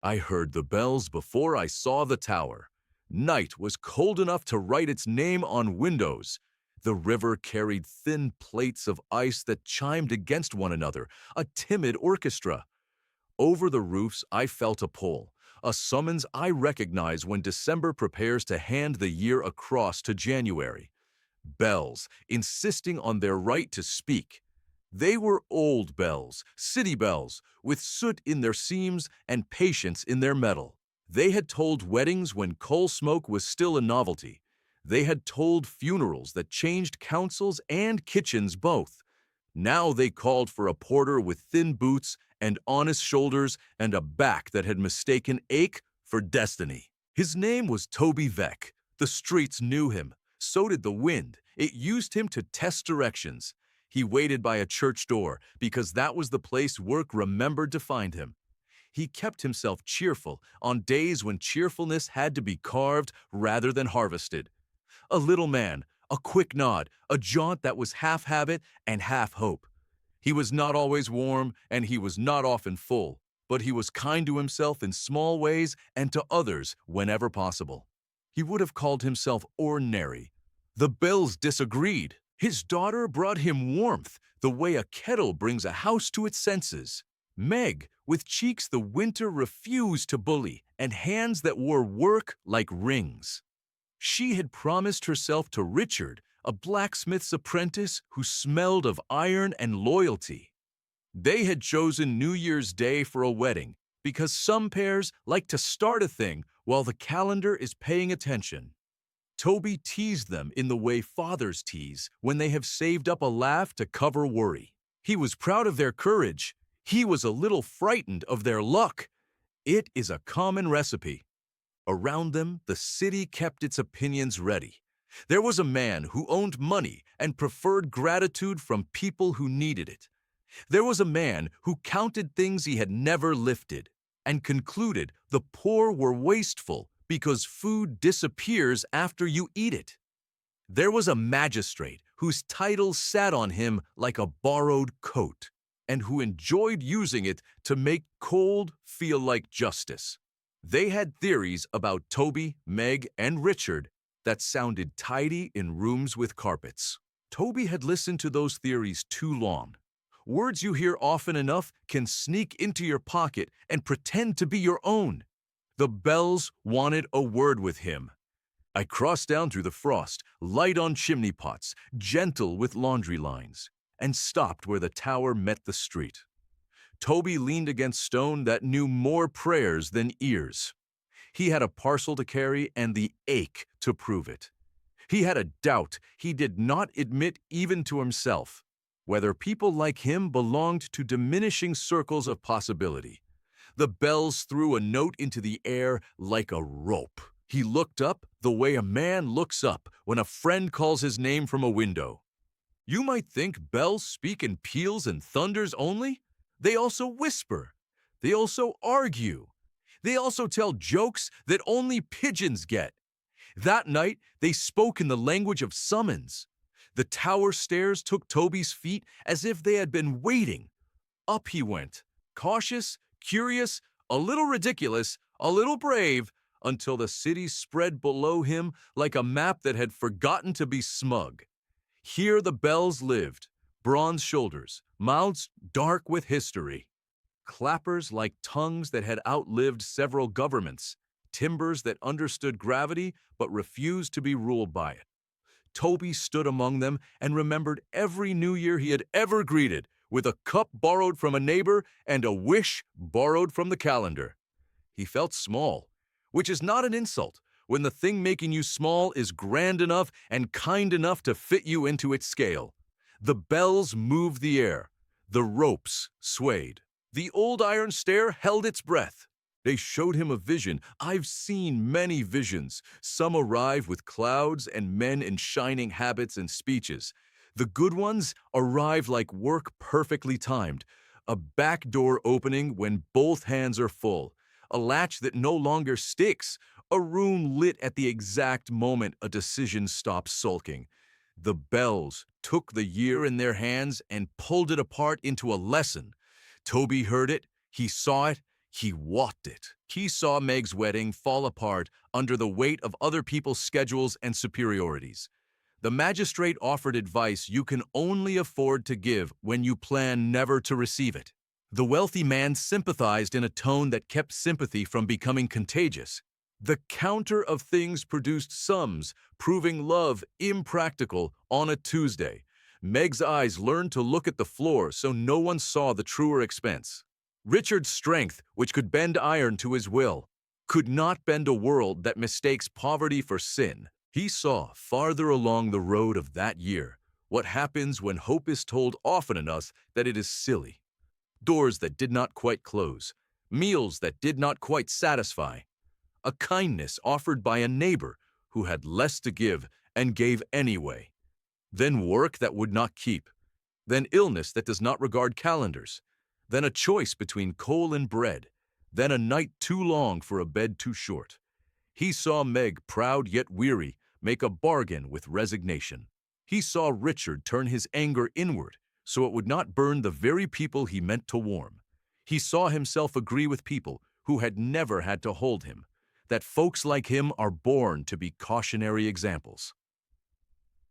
I heard the bells before I saw the tower. Night was cold enough to write its name on windows. The river carried thin plates of ice that chimed against one another, a timid orchestra. Over the roofs, I felt a pull, a summons I recognize when December prepares to hand the year across to January. Bells, insisting on their right to speak. They were old bells, city bells, with soot in their seams and patience in their metal. They had tolled weddings when coal smoke was still a novelty. They had tolled funerals that changed councils and kitchens both. Now they called for a porter with thin boots and honest shoulders and a back that had mistaken ache for destiny. His name was Toby Veck. The streets knew him. So did the wind. It used him to test directions. He waited by a church door because that was the place work remembered to find him. He kept himself cheerful on days when cheerfulness had to be carved rather than harvested. A little man, a quick nod, a jaunt that was half habit and half hope. He was not always warm and he was not often full, but he was kind to himself in small ways and to others whenever possible. He would have called himself ordinary. The bells disagreed. His daughter brought him warmth, the way a kettle brings a house to its senses. Meg, with cheeks the winter refused to bully and hands that wore work like rings. She had promised herself to Richard, a blacksmith's apprentice who smelled of iron and loyalty. They had chosen New Year's Day for a wedding because some pairs like to start a thing while the calendar is paying attention. Toby teased them in the way fathers tease when they have saved up a laugh to cover worry. He was proud of their courage. He was a little frightened of their luck. It is a common recipe. Around them, the city kept its opinions ready. There was a man who owned money and preferred gratitude from people who needed it. There was a man who counted things he had never lifted and concluded the poor were wasteful because food disappears after you eat it. There was a magistrate whose title sat on him like a borrowed coat and who enjoyed using it to make cold feel like justice. They had theories about Toby, Meg, and Richard that sounded tidy in rooms with carpets. Toby had listened to those theories too long. Words you hear often enough can sneak into your pocket and pretend to be your own. The bells wanted a word with him. I crossed down through the frost, light on chimney pots, gentle with laundry lines, and stopped where the tower met the street. Toby leaned against stone that knew more prayers than ears. He had a parcel to carry and the ache to prove it. He had a doubt he did not admit even to himself, whether people like him belonged to diminishing circles of possibility. The bells threw a note into the air like a rope. He looked up the way a man looks up when a friend calls his name from a window. You might think bells speak in peals and thunders only. They also whisper. They also argue. They also tell jokes that only pigeons get. That night, they spoke in the language of summons. The tower stairs took Toby's feet as if they had been waiting. Up he went, cautious, curious, a little ridiculous, a little brave, until the city spread below him like a map that had forgotten to be smug. Here the bells lived, bronze shoulders, mouths dark with history, clappers like tongues that had outlived several governments, timbers that understood gravity but refused to be ruled by it. Toby stood among them and remembered every New Year he had ever greeted, with a cup borrowed from a neighbor and a wish borrowed from the calendar. He felt small, which is not an insult when the thing making you small is grand enough and kind enough to fit you into its scale. The bells moved the air. The ropes swayed. The old iron stair held its breath. They showed him a vision. I've seen many visions. Some arrive with clouds and men in shining habits and speeches. The good ones arrive like work perfectly timed. A back door opening when both hands are full. A latch that no longer sticks. A room lit at the exact moment a decision stops sulking. The bells took the year in their hands and pulled it apart into a lesson. Toby heard it, he saw it, He walked it. He saw Meg's wedding fall apart under the weight of other people's schedules and superiorities. The magistrate offered advice you can only afford to give when you plan never to receive it. The wealthy man sympathized in a tone that kept sympathy from becoming contagious. The counter of things produced sums, proving love impractical on a Tuesday. Meg's eyes learned to look at the floor so no one saw the truer expense. Richard's strength, which could bend iron to his will, could not bend a world that mistakes poverty for sin. He saw, farther along the road of that year, what happens when hope is told often enough that it is silly. Doors that did not quite close, meals that did not quite satisfy, a kindness offered by a neighbor who had less to give and gave anyway, then work that would not keep, then illness that does not regard calendars, then a choice between coal and bread, then a night too long for a bed too short. He saw Meg, proud yet weary, make a bargain with resignation. He saw Richard turn his anger inward so it would not burn the very people he meant to warm. He saw himself agree with people who had never had to hold him, that folks like him are born to be cautionary examples.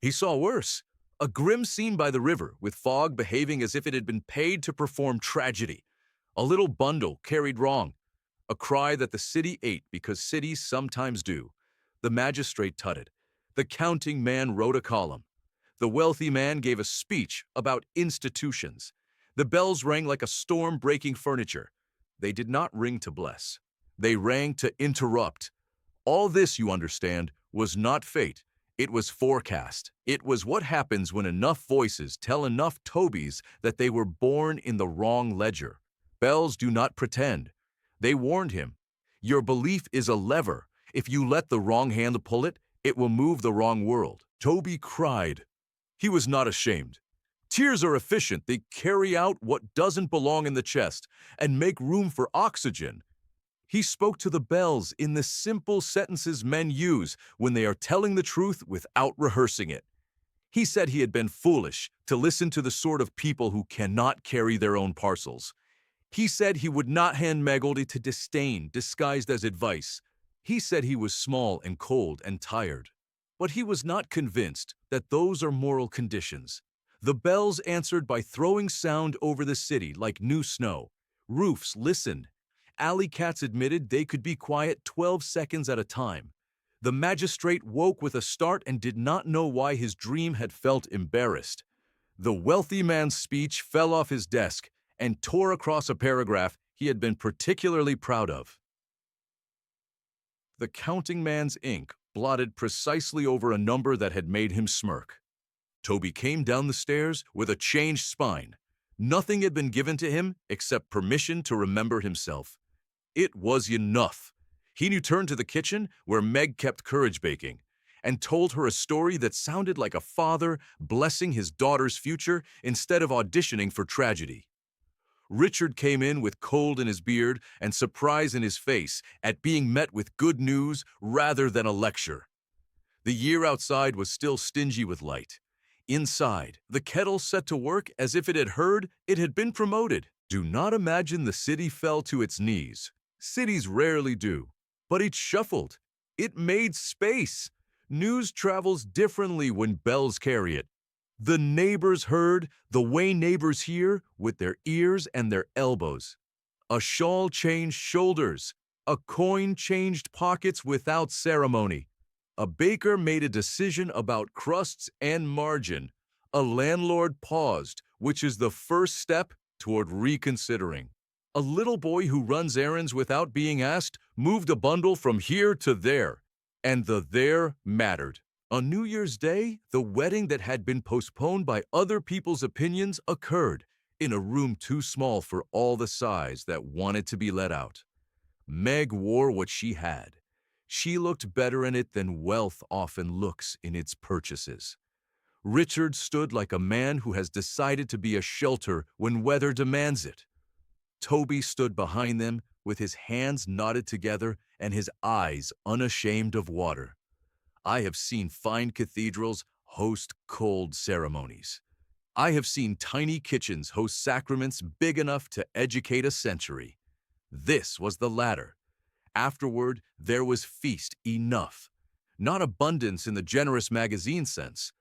He saw worse, a grim scene by the river with fog behaving as if it had been paid to perform tragedy, a little bundle carried wrong, a cry that the city ate because cities sometimes do. The magistrate tutted. The counting man wrote a column. The wealthy man gave a speech about institutions. The bells rang like a storm breaking furniture. They did not ring to bless. They rang to interrupt. All this, you understand, was not fate. It was forecast. It was what happens when enough voices tell enough Tobys that they were born in the wrong ledger. Bells do not pretend. They warned him. Your belief is a lever. If you let the wrong hand pull it, it will move the wrong world. Toby cried. He was not ashamed. Tears are efficient. They carry out what doesn't belong in the chest and make room for oxygen. He spoke to the bells in the simple sentences men use when they are telling the truth without rehearsing it. He said he had been foolish to listen to the sort of people who cannot carry their own parcels. He said he would not hand Megoldy to disdain disguised as advice. He said he was small and cold and tired. But he was not convinced that those are moral conditions. The bells answered by throwing sound over the city like new snow. Roofs listened. Alley cats admitted they could be quiet 12 seconds at a time. The magistrate woke with a start and did not know why his dream had felt embarrassed. The wealthy man's speech fell off his desk and tore across a paragraph he had been particularly proud of. The counting man's ink blotted precisely over a number that had made him smirk. Toby came down the stairs with a changed spine. Nothing had been given to him except permission to remember himself. It was enough. He turned to the kitchen where Meg kept courage baking and told her a story that sounded like a father blessing his daughter's future instead of auditioning for tragedy. Richard came in with cold in his beard and surprise in his face at being met with good news rather than a lecture. The year outside was still stingy with light. Inside, the kettle set to work as if it had heard it had been promoted. Do not imagine the city fell to its knees. Cities rarely do. But it shuffled. It made space. News travels differently when bells carry it. The neighbors heard the way neighbors hear with their ears and their elbows. A shawl changed shoulders. A coin changed pockets without ceremony. A baker made a decision about crusts and margin. A landlord paused, which is the first step toward reconsidering. A little boy who runs errands without being asked moved a bundle from here to there, and the there mattered. On New Year's Day, the wedding that had been postponed by other people's opinions occurred in a room too small for all the size that wanted to be let out. Meg wore what she had. She looked better in it than wealth often looks in its purchases. Richard stood like a man who has decided to be a shelter when weather demands it. Toby stood behind them with his hands knotted together and his eyes unashamed of water. I have seen fine cathedrals host cold ceremonies. I have seen tiny kitchens host sacraments big enough to educate a century. This was the latter. Afterward, there was feast enough. Not abundance in the generous magazine sense.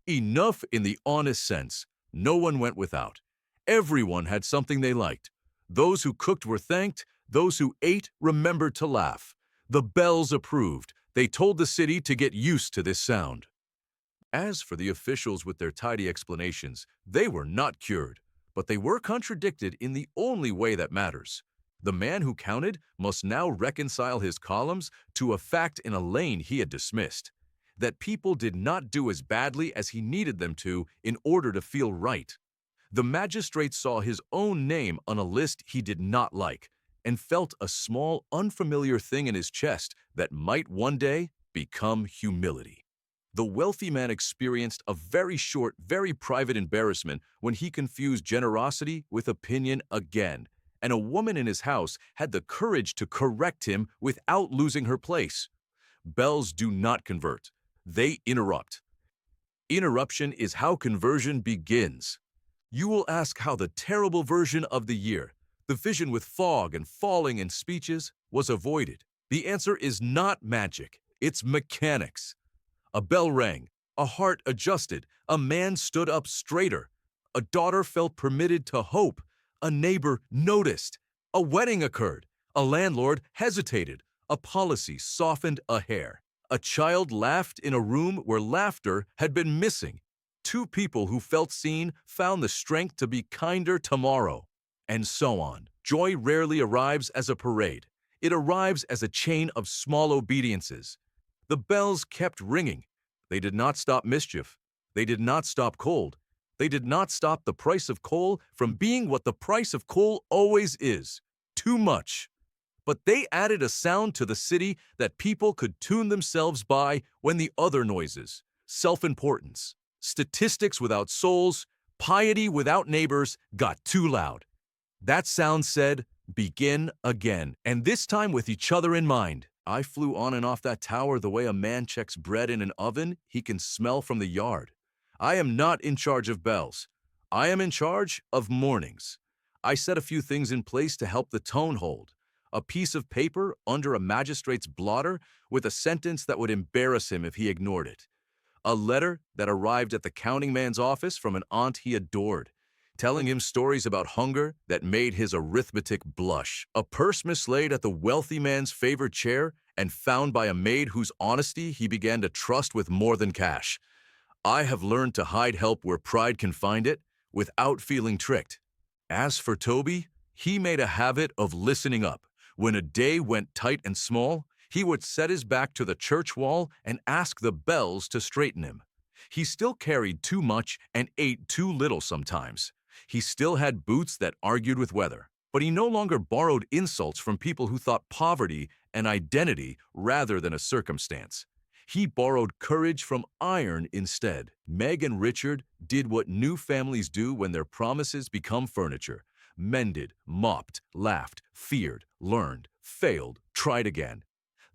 Enough in the honest sense. No one went without. Everyone had something they liked. Those who cooked were thanked. Those who ate remembered to laugh. The bells approved. They told the city to get used to this sound. As for the officials with their tidy explanations, they were not cured, but they were contradicted in the only way that matters. The man who counted must now reconcile his columns to a fact in a lane he had dismissed, that people did not do as badly as he needed them to in order to feel right. The magistrate saw his own name on a list he did not like and felt a small, unfamiliar thing in his chest that might one day become humility. The wealthy man experienced a very short, very private embarrassment when he confused generosity with opinion again, and a woman in his house had the courage to correct him without losing her place. Bells do not convert. They interrupt. Interruption is how conversion begins. You will ask how the terrible version of the year, the vision with fog and falling in speeches, was avoided. The answer is not magic. It's mechanics. A bell rang, a heart adjusted, a man stood up straighter, a daughter felt permitted to hope, a neighbor noticed, a wedding occurred, a landlord hesitated, a policy softened a hair, a child laughed in a room where laughter had been missing. Two people who felt seen found the strength to be kinder tomorrow, and so on. Joy rarely arrives as a parade. It arrives as a chain of small obediences. The bells kept ringing. They did not stop mischief. They did not stop cold. They did not stop the price of coal from being what the price of coal always is, too much. But they added a sound to the city that people could tune themselves by when the other noises, self-importance, statistics without souls, piety without neighbors, got too loud. That sound said, begin again, and this time with each other in mind. I flew on and off that tower the way a man checks bread in an oven he can smell from the yard. I am not in charge of bells. I am in charge of mornings. I set a few things in place to help the tone hold. A piece of paper under a magistrate's blotter with a sentence that would embarrass him if he ignored it. A letter that arrived at the counting man's office from an aunt he adored, telling him stories about hunger that made his arithmetic blush. A purse mislaid at the wealthy man's favorite chair and found by a maid whose honesty he began to trust with more than cash. I have learned to hide help where pride can find it without feeling tricked. As for Toby, he made a habit of listening up. When a day went tight and small, he would set his back to the church wall and ask the bells to straighten him. He still carried too much and ate too little sometimes. He still had boots that argued with weather, but he no longer borrowed insults from people who thought poverty an identity rather than a circumstance. He borrowed courage from iron instead. Meg and Richard did what new families do when their promises become furniture. Mended, mopped, laughed, feared, learned, failed, tried again.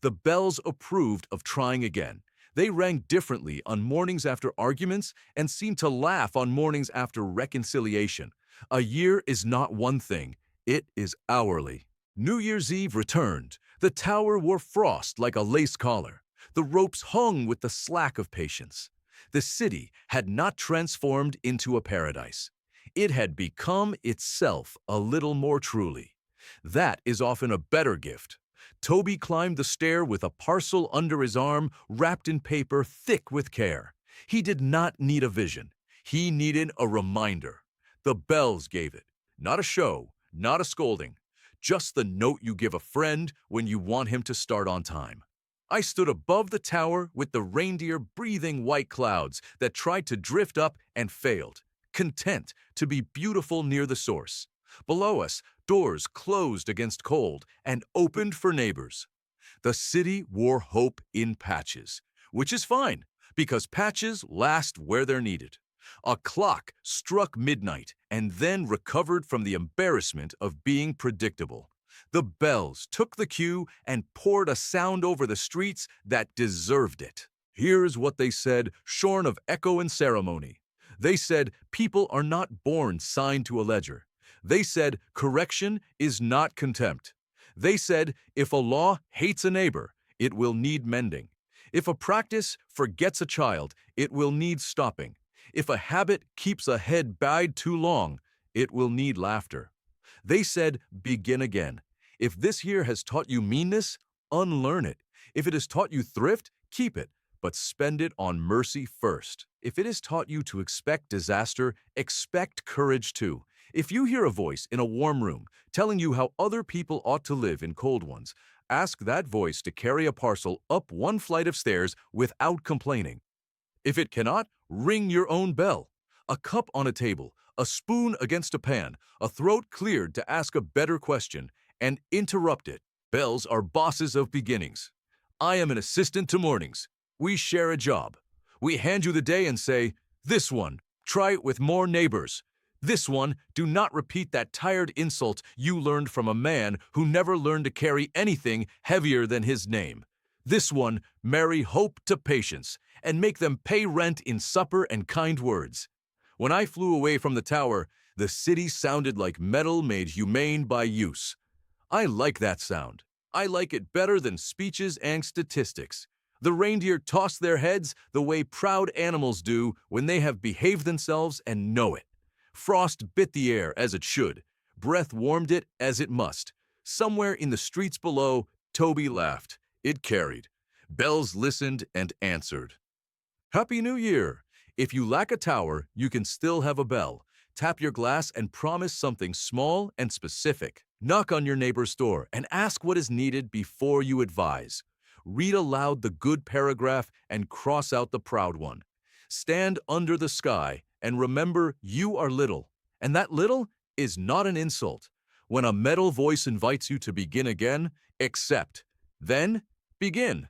The bells approved of trying again. They rang differently on mornings after arguments and seemed to laugh on mornings after reconciliation. A year is not one thing, it is hourly. New Year's Eve returned. The tower wore frost like a lace collar. The ropes hung with the slack of patience. The city had not transformed into a paradise. It had become itself a little more truly. That is often a better gift. Toby climbed the stair with a parcel under his arm, wrapped in paper thick with care. He did not need a vision. He needed a reminder. The bells gave it. Not a show, not a scolding. Just the note you give a friend when you want him to start on time. I stood above the tower with the reindeer breathing white clouds that tried to drift up and failed, content to be beautiful near the source. Below us, doors closed against cold and opened for neighbors. The city wore hope in patches, which is fine, because patches last where they're needed. A clock struck midnight and then recovered from the embarrassment of being predictable. The bells took the cue and poured a sound over the streets that deserved it. Here's what they said, shorn of echo and ceremony. They said, people are not born signed to a ledger. They said, correction is not contempt. They said, if a law hates a neighbor, it will need mending. If a practice forgets a child, it will need stopping. If a habit keeps a head bowed too long, it will need laughter. They said, begin again. If this year has taught you meanness, unlearn it. If it has taught you thrift, keep it, but spend it on mercy first. If it has taught you to expect disaster, expect courage too. If you hear a voice in a warm room telling you how other people ought to live in cold ones, ask that voice to carry a parcel up one flight of stairs without complaining. If it cannot, ring your own bell. A cup on a table, a spoon against a pan, a throat cleared to ask a better question, and interrupt it. Bells are bosses of beginnings. I am an assistant to mornings. We share a job. We hand you the day and say, this one, try it with more neighbors. This one, do not repeat that tired insult you learned from a man who never learned to carry anything heavier than his name. This one, marry hope to patience, and make them pay rent in supper and kind words. When I flew away from the tower, the city sounded like metal made humane by use. I like that sound. I like it better than speeches and statistics. The reindeer toss their heads the way proud animals do when they have behaved themselves and know it. Frost bit the air as it should. Breath warmed it as it must. Somewhere in the streets below, Toby laughed. It carried. Bells listened and answered. Happy New Year! If you lack a tower, you can still have a bell. Tap your glass and promise something small and specific. Knock on your neighbor's door and ask what is needed before you advise. Read aloud the good paragraph and cross out the proud one. Stand under the sky and remember you are little, and that little is not an insult. When a metal voice invites you to begin again, accept. Then, begin.